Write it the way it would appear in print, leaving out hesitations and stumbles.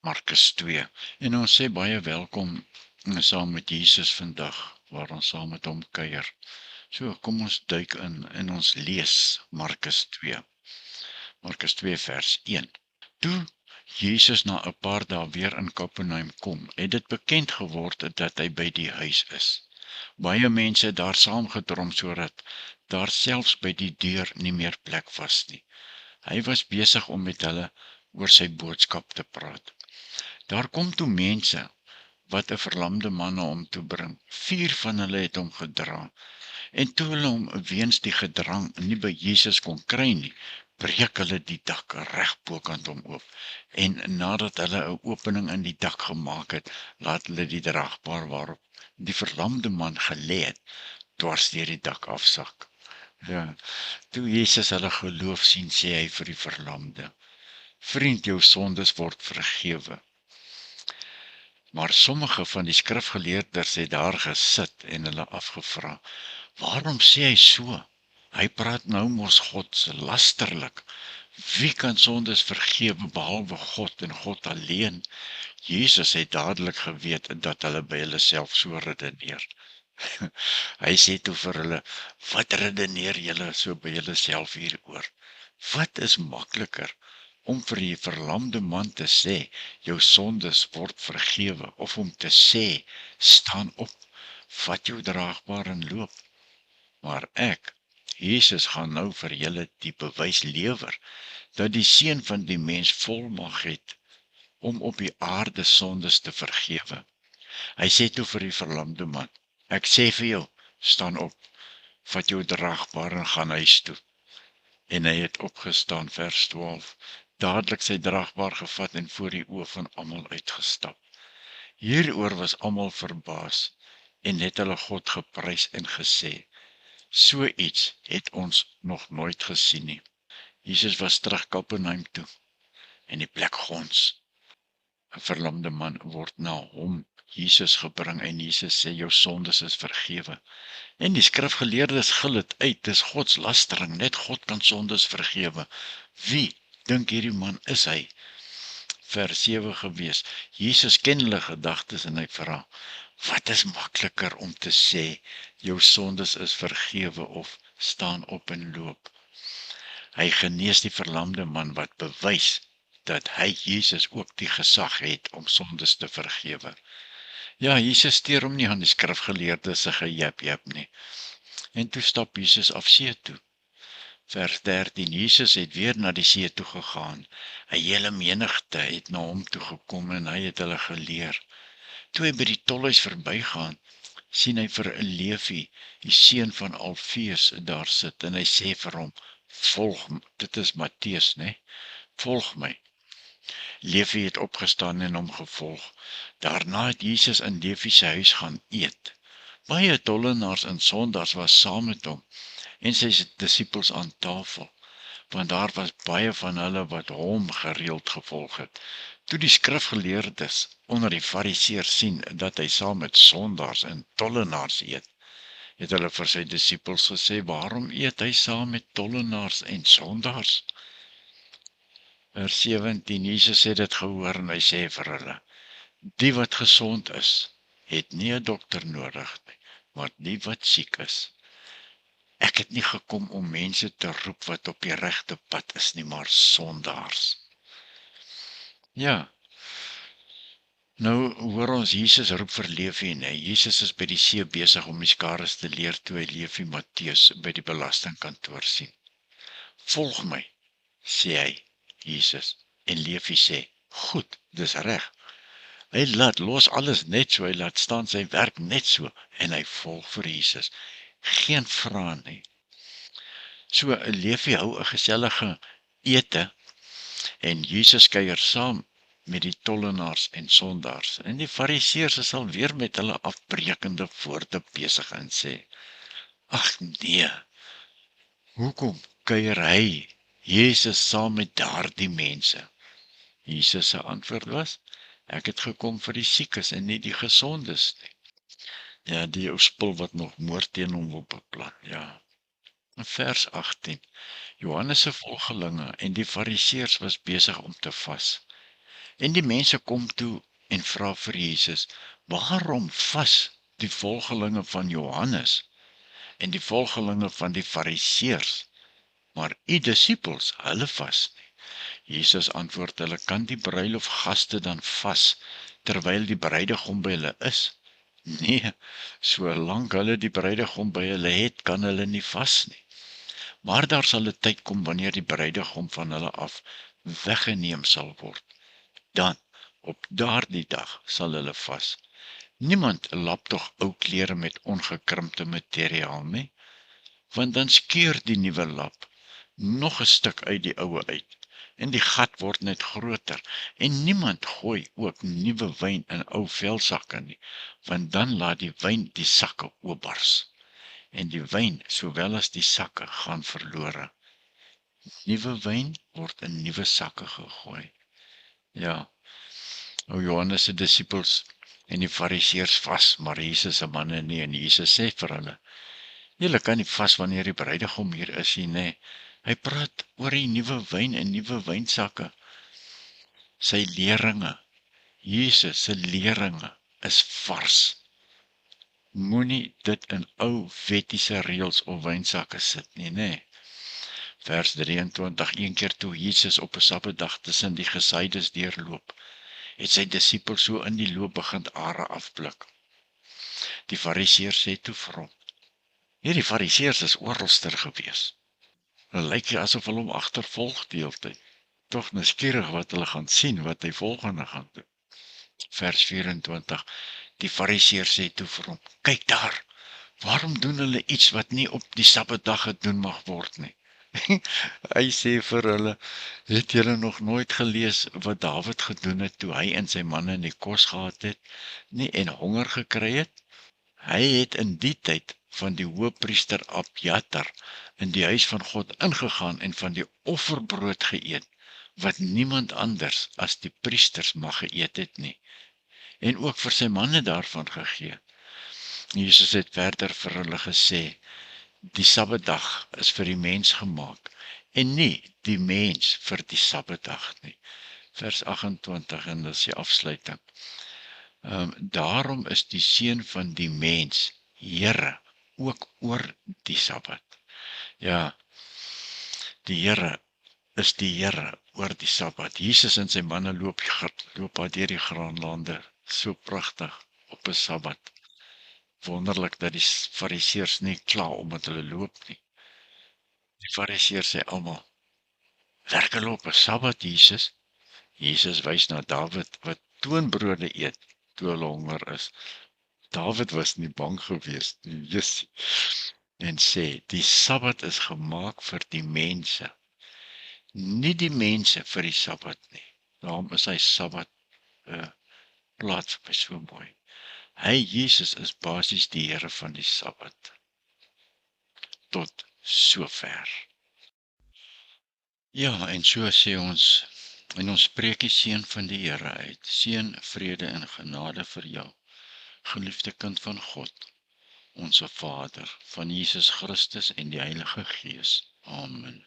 Markus 2. En ons sê baie welkom saam met Jesus vandag, waar ons saam met hom kuier. So, kom ons duik in en ons lees Markus 2. Markus 2 vers 1. Toe Jesus na 'n paar dae weer in Kapernaum kom, het dit bekend geword dat hy by die huis is. Baie mense het daar saamgedrom sodat daar selfs by die deur nie meer plek was nie. Hy was besig om met hulle oor sy boodskap te praat. Daar kom toe mense wat 'n verlamde man na hom toe bring. 4 van hulle het hom gedra. En toe hulle hom weens die gedrang nie by Jesus kon kry nie, breek hulle die dak reg bokant hom oop. En nadat hulle 'n opening in die dak gemaak het, laat hulle die dragbaar waarop die verlamde man gelê het, dwars deur die dak afsak. Ja, toe Jesus hulle geloof sien, sê hy vir die verlamde: "Vriend, jou sondes word vergewe." Maar sommige van die skrifgeleerdes het daar gesit en hulle afgevra: "Waarom sê hy so? Hy praat nou mos godslasterlik. Wie kan sondes vergewe behalwe God en God alleen?" Jesus het dadelik geweet dat hulle by hulle self so redeneer. Hy sê toe vir hulle: "Wat redeneer julle so by julle self hieroor? Wat is makliker? Om vir die verlamde man te sê, jou sondes word vergewe, of om te sê, staan op, vat jou draagbaar en loop? Maar ek, Jesus, gaan nou vir julle die bewys lewer, dat die Seun van die mens volmag het, om op die aarde sondes te vergewe." Hy sê toe vir die verlamde man: "Ek sê vir jou, staan op, vat jou draagbaar en gaan huis toe." En hy het opgestaan, vers 12, dadelik sy draagbaar gevat en voor die oë van almal uitgestap. Hieroor was almal verbaas en het hulle God geprys en gesê: "So iets het ons nog nooit gesien nie." Jesus was terug Kapernaum toe en die plek gons. 'n verlamde man word na hom, Jesus, gebring en Jesus sê: "Jou sondes is vergewe." En die skrifgeleerdes gil dit uit: "Dis godslastering, net God kan sondes vergewe. Wie dink hierdie man is hy?" Vers 7 gewees. Jesus ken hulle gedagtes en hy vra: "Wat is makliker om te sê, jou sondes is vergewe, of staan op en loop?" Hy genees die verlamde man, wat bewys dat hy, Jesus, ook die gesag het om sondes te vergewe. Ja, Jesus steur hom nie aan die skrifgeleerdes se gejap nie. En toe stap Jesus af see toe. Vers 13, Jesus het weer na die see toe gegaan. 'n Hele menigte het na hom toe gekom en hy het hulle geleer. Toe hy by die tolhuis verbygaan, sien hy vir 'n Levi, die seun van Alfeus, daar sit, en hy sê vir hom: "Volg my." Dit is Matteus, né? "Volg my." Levi het opgestaan en hom gevolg. Daarna het Jesus in Levi se huis gaan eet. Baie tollenaars en sondaars was saam met hom en sy disippels aan tafel, want daar was baie van hulle wat hom gereeld gevolg het. Toe die skrifgeleerdes onder die fariseërs sien dat hy saam met sondaars en tollenaars eet, het hulle vir sy disippels gesê: "Waarom eet hy saam met tollenaars en sondaars?" Vers 17, Jesus het dit gehoor en hy sê vir hulle: "Die wat gesond is, het nie 'n dokter nodig nie, maar die wat siek is. Ek het nie gekom om mense te roep wat op die regte pad is nie, maar sondaars." Ja, nou hoor ons Jesus roep vir Levi, nee. Jesus is by die see besig om die skares te leer toe hy Levi Matteus by die belastingkantoor sien. "Volg my," sê hy, Jesus, en Levi sê: "Goed, dis reg." Hy laat los alles net so, hy laat staan sy werk net so, en hy volg vir Jesus. Geen vrae nie. So, Levi hou 'n gesellige ete, en Jesus kuier saam met die tollenaars en sondaars. En die fariseërs is alweer met hulle afbreekende woorde besig en sê: "Ag nee, hoekom kuier hy, Jesus, saam met daardie mense?" Jesus se antwoord was: "Ek het gekom vir die siekes en nie die gesondes nie." Ja, die ou spul wat nog moord teen hom wil beplan, ja. Vers 18. Johannes se volgelinge en die fariseërs was besig om te vas. En die mense kom toe en vra vir Jesus, waarom vas die volgelinge van Johannes en die volgelinge van die Fariseërs, maar u disippels, hulle vas nie? Jesus antwoord hulle, kan die bruilofgaste dan vas, terwyl die bruidegom by hulle is? Nee, solank hulle die bruidegom by hulle het, kan hulle nie vas nie. Maar daar sal 'n tyd kom wanneer die bruidegom van hulle af weggeneem sal word. Dan, op daardie dag, sal hulle vas. Niemand lap tog ou klere met ongekrimpte materiaal nie, want dan skeur die nuwe lap nog 'n stuk uit die oue uit, en die gat word net groter, en niemand gooi ook nuwe wyn in ou velsakke nie, want dan laat die wyn die sakke oopbars, en die wyn, sowel as die sakke, gaan verlore. Nuwe wyn word in nuwe sakke gegooi. Ja, ou Johannes se disippels en die Fariseërs vas, maar Jesus se manne nie, en Jesus sê vir hulle, julle kan nie vas wanneer die bruidegom hier is nie, nee. Hy praat oor die nuwe wyn en nuwe wynsakke. Sy leringe, Jesus se leringe is vars. Moenie dit in ou wettiese reëls of wynsakke sit nie, nee. Vers 23, een keer toe Jesus op 'n Sabbatdag tussen die gesydes deurloop, het sy disippels so in die loop begin are afblik. Die Fariseërs sê toe vir hom, hierdie Fariseërs is oralster gewees. Hulle lyk asof hulle hom agtervolg die hele tyd. Tog nuuskierig wat hulle gaan sien, wat hy volgende gaan doen. Vers 24, die Fariseërs sê toe vir hom, kyk daar, waarom doen hulle iets wat nie op die Sabbatdag gedoen mag word nie? Hy sê vir hulle, het julle nog nooit gelees wat Dawid gedoen het toe hy en sy manne nie kos gehad het nie en honger gekry het? Hy het in die tyd van die hoëpriester Abjatar in die huis van God ingegaan en van die offerbrood geëet, wat niemand anders as die priesters mag geëet het nie, en ook vir sy manne daarvan gegee. Jesus het verder vir hulle gesê, die Sabbatdag is vir die mens gemaak, en nie die mens vir die Sabbatdag nie. Vers 28, en dis die afsluiting. Daarom is die seun van die mens, Here, ook oor die Sabbat. Ja, die Here is die Here oor die Sabbat. Jesus en sy manne loop daar deur die graanlande, so pragtig, op 'n Sabbat. Wonderlik dat die Fariseërs nie kla omdat hulle loop nie. Die Fariseërs sê almal, werk hulle op 'n Sabbat, Jesus? Jesus wys na Dawid wat toonbrode eet toe hulle honger is. Dawid was nie bang gewees nie, Jesus. En sê, die Sabbat is gemaak vir die mense, nie die mense vir die Sabbat nie. Daarom is hy Sabbat plaas vir my so mooi. Hy, Jesus, is basies die Here van die Sabbat. Tot sover. Ja, en so sê ons, en ons spreek die seën van die Here uit. Seën, vrede en genade vir jou, geliefde kind van God, onsse Vader, van Jesus Christus en die Heilige Gees. Amen.